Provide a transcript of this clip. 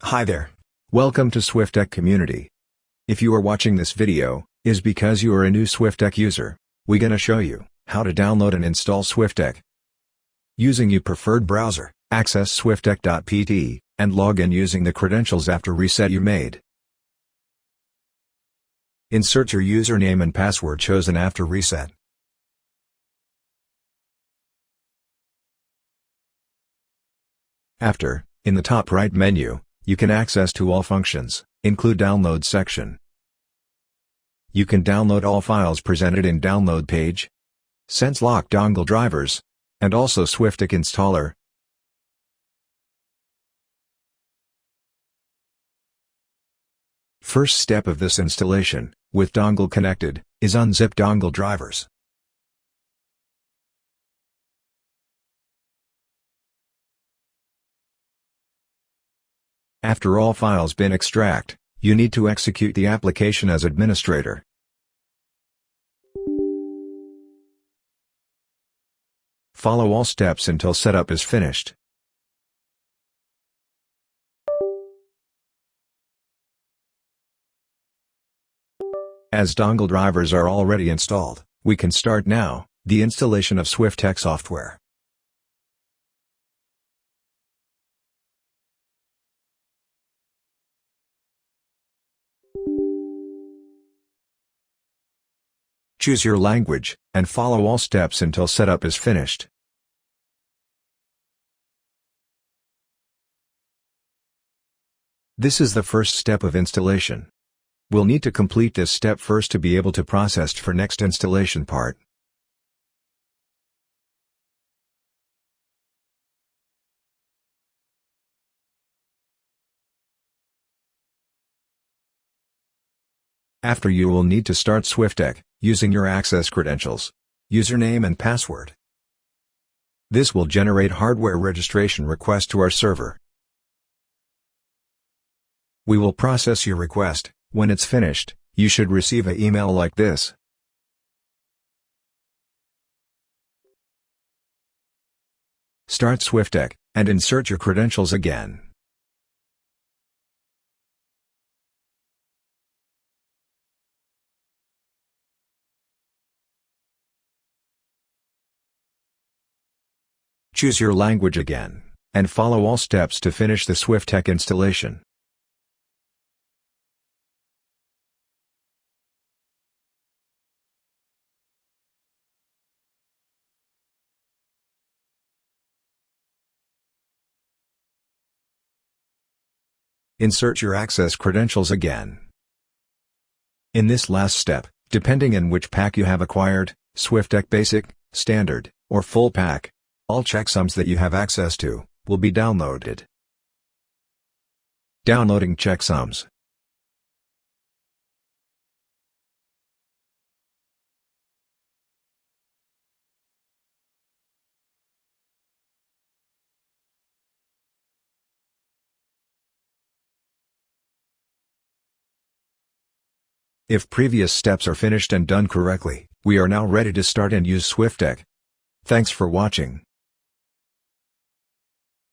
Hi there. Welcome to SWIFTEC community. If you are watching this video, is because you are a new SWIFTEC user. We're gonna show you how to download and install SWIFTEC. Using your preferred browser, access swiftec.pt, and log in using the credentials after reset you made. Insert your username and password chosen after reset. After, in the top right menu, you can access to all functions, include download section. You can download all files presented in download page, sense lock dongle drivers, and also SWIFTEC installer. First step of this installation, with dongle connected, is unzip dongle drivers. After all files been extract, you need to execute the application as administrator. Follow all steps until setup is finished. As dongle drivers are already installed, we can start now, the installation of SWIFTEC software. Choose your language, and follow all steps until setup is finished. This is the first step of installation. We'll need to complete this step first to be able to process for next installation part. After you will need to start SWIFTEC, using your access credentials, username and password. This will generate hardware registration request to our server. We will process your request. When it's finished, you should receive an email like this. Start SWIFTEC, and insert your credentials again. Choose your language again, and follow all steps to finish the SWIFTEC installation. Insert your access credentials again. In this last step, depending on which pack you have acquired, SWIFTEC Basic, Standard, or Full Pack, all checksums that you have access to, will be downloaded. Downloading checksums. If previous steps are finished and done correctly, we are now ready to start and use SWIFTEC. Thanks for watching.